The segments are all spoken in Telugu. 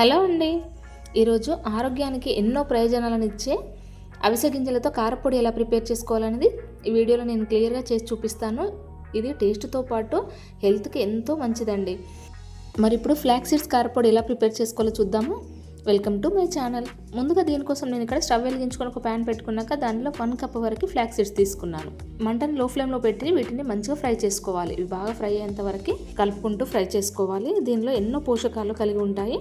హలో అండి. ఈరోజు ఆరోగ్యానికి ఎన్నో ప్రయోజనాలను ఇచ్చే అవిసె గింజలతో కారపొడి ఎలా ప్రిపేర్ చేసుకోవాలనేది ఈ వీడియోలో నేను క్లియర్గా చేసి చూపిస్తాను. ఇది టేస్ట్తో పాటు హెల్త్కి ఎంతో మంచిదండి. మరి ఇప్పుడు ఫ్లాక్స్ సీడ్స్ కారపొడి ఎలా ప్రిపేర్ చేసుకోవాలో చూద్దాము. Welcome to my channel. ముందుగా దీనికోసం నేను ఇక్కడ స్టవ్ వెలిగించుకొని ఒక ప్యాన్ పెట్టుకున్నాక దానిలో 1 కప్ వరకు ఫ్లాక్స్ సీడ్స్ తీసుకున్నాను. మంటను లో ఫ్లేమ్లో పెట్టి వీటిని మంచిగా ఫ్రై చేసుకోవాలి. ఇవి బాగా ఫ్రై అయ్యేంత వరకు కలుపుకుంటూ ఫ్రై చేసుకోవాలి. దీనిలో ఎన్నో పోషకాలు కలిగి ఉంటాయి.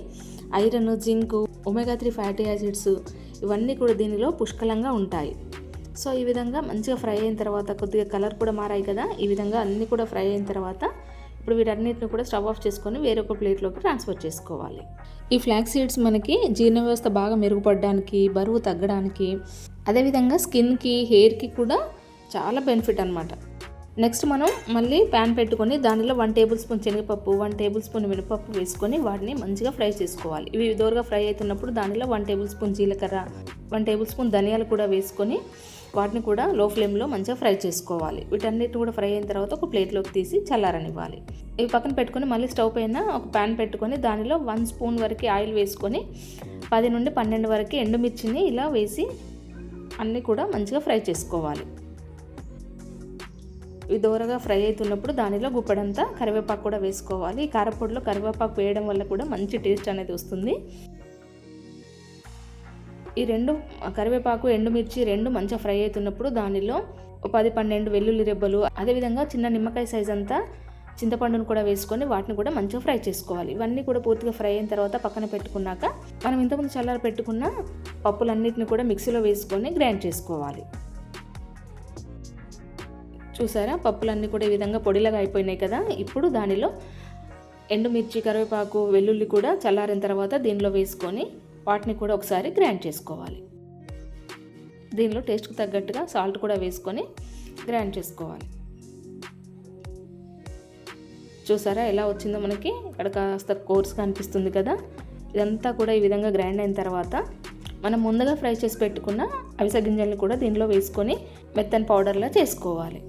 Iron, zinc, omega 3 fatty acids ఇవన్నీ కూడా దీనిలో పుష్కలంగా ఉంటాయి. సో ఈ విధంగా మంచిగా ఫ్రై అయిన తర్వాత కొద్దిగా కలర్ కూడా మారాయి కదా, ఈ విధంగా అన్నీ కూడా ఫ్రై అయిన తర్వాత ఇప్పుడు వీటన్నిటిని కూడా స్టవ్ ఆఫ్ చేసుకొని వేరొక ప్లేట్లోకి ట్రాన్స్ఫర్ చేసుకోవాలి. ఈ ఫ్లాక్స్ సీడ్స్ మనకి జీర్ణ వ్యవస్థ బాగా మెరుగుపడడానికి, బరువు తగ్గడానికి, అదేవిధంగా స్కిన్కి, హెయిర్కి కూడా చాలా బెనిఫిట్ అనమాట. నెక్స్ట్ మనం మళ్ళీ ప్యాన్ పెట్టుకొని దానిలో 1 టేబుల్ స్పూన్ శనగపప్పు, 1 టేబుల్ స్పూన్ మినపప్పు వేసుకొని వాటిని మంచిగా ఫ్రై చేసుకోవాలి. ఇవి దోరగా ఫ్రై అవుతున్నప్పుడు దానిలో 1 టేబుల్ స్పూన్ జీలకర్ర, 1 టేబుల్ స్పూన్ ధనియాలు కూడా వేసుకొని వాటిని కూడా లో ఫ్లేమ్లో మంచిగా ఫ్రై చేసుకోవాలి. వీటన్నిటిని కూడా ఫ్రై అయిన తర్వాత ఒక ప్లేట్లోకి తీసి చల్లారనివ్వాలి. ఇవి పక్కన పెట్టుకొని మళ్ళీ స్టవ్ పైన ఒక ప్యాన్ పెట్టుకొని దానిలో 1 స్పూన్ వరకు ఆయిల్ వేసుకొని 10 నుండి 12 వరకు ఎండుమిర్చిని ఇలా వేసి అన్నీ కూడా మంచిగా ఫ్రై చేసుకోవాలి. ఇవి దోరగా ఫ్రై అవుతున్నప్పుడు దానిలో గుప్పడంతా కరివేపాకు కూడా వేసుకోవాలి. ఈ కారపొడిలో కరివేపాకు వేయడం వల్ల కూడా మంచి టేస్ట్ అనేది వస్తుంది. ఈ కరివేపాకు, ఎండుమిర్చి మంచిగా ఫ్రై అవుతున్నప్పుడు దానిలో 10-12 వెల్లుల్లి రెబ్బలు, అదేవిధంగా చిన్న నిమ్మకాయ సైజ్ అంతా చింతపండును కూడా వేసుకొని వాటిని కూడా మంచిగా ఫ్రై చేసుకోవాలి. ఇవన్నీ కూడా పూర్తిగా ఫ్రై అయిన తర్వాత పక్కన పెట్టుకున్నాక మనం ఇంతకుముందు చల్లారి పెట్టుకున్న పప్పులన్నిటిని కూడా మిక్సీలో వేసుకొని గ్రైండ్ చేసుకోవాలి. చూసారా, పప్పులన్నీ కూడా ఈ విధంగా పొడిలాగా అయిపోయినాయి కదా. ఇప్పుడు దానిలో ఎండుమిర్చి, కరివేపాకు, వెల్లుల్లి కూడా చల్లారిన తర్వాత దీనిలో వేసుకొని వాటిని కూడా ఒకసారి గ్రైండ్ చేసుకోవాలి. దీనిలో టేస్ట్కి తగ్గట్టుగా సాల్ట్ కూడా వేసుకొని గ్రైండ్ చేసుకోవాలి. చూసారా ఎలా వచ్చిందో మనకి ఇక్కడ కాస్త కోర్స్గా అనిపిస్తుంది కదా. ఇదంతా కూడా ఈ విధంగా గ్రైండ్ అయిన తర్వాత మనం ముందుగా ఫ్రై చేసి పెట్టుకున్న అవిసె గింజల్ని కూడా దీనిలో వేసుకొని మెత్తని పౌడర్లా చేసుకోవాలి.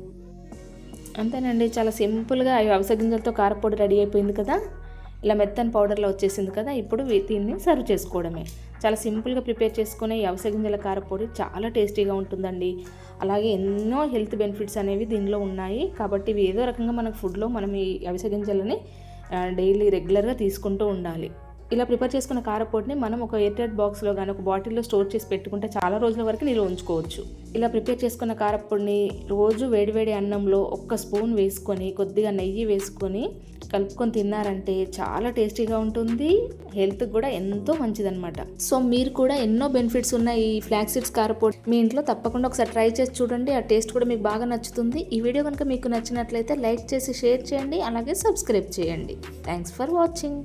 అంతేనండి, చాలా సింపుల్గా అవిసె గింజలతో కారపొడి రెడీ అయిపోయింది కదా. ఇలా మెత్తని పౌడర్లో వచ్చేసింది కదా. ఇప్పుడు దీన్ని సర్వ్ చేసుకోవడమే. చాలా సింపుల్గా ప్రిపేర్ చేసుకునే ఈ అవిసె గింజల కారపొడి చాలా టేస్టీగా ఉంటుందండి. అలాగే ఎన్నో హెల్త్ బెనిఫిట్స్ అనేవి దీనిలో ఉన్నాయి. కాబట్టి ఇవి ఏదో రకంగా మన ఫుడ్లో మనం ఈ అవిసె గింజలని డైలీ రెగ్యులర్గా తీసుకుంటూ ఉండాలి. ఇలా ప్రిపేర్ చేసుకున్న కారపొడిని మనం ఒక ఎయిర్టైట్ బాక్స్లో కానీ ఒక బాటిల్లో స్టోర్ చేసి పెట్టుకుంటే చాలా రోజుల వరకు నిల్వ ఉంచుకోవచ్చు. ఇలా ప్రిపేర్ చేసుకున్న కారపొడిని రోజు వేడివేడి అన్నంలో 1 స్పూన్ వేసుకొని కొద్దిగా నెయ్యి వేసుకొని కలుపుకొని తిన్నారంటే చాలా టేస్టీగా ఉంటుంది. హెల్త్కి కూడా ఎంతో మంచిదన్నమాట. సో మీరు కూడా ఎన్నో బెనిఫిట్స్ ఉన్న ఈ ఫ్లాక్స్ సీడ్స్ కారపొడి మీ ఇంట్లో తప్పకుండా ఒకసారి ట్రై చేసి చూడండి. ఆ టేస్ట్ కూడా మీకు బాగా నచ్చుతుంది. ఈ వీడియో కనుక మీకు నచ్చినట్లయితే లైక్ చేసి షేర్ చేయండి, అలాగే సబ్స్క్రైబ్ చేయండి. Thanks for watching.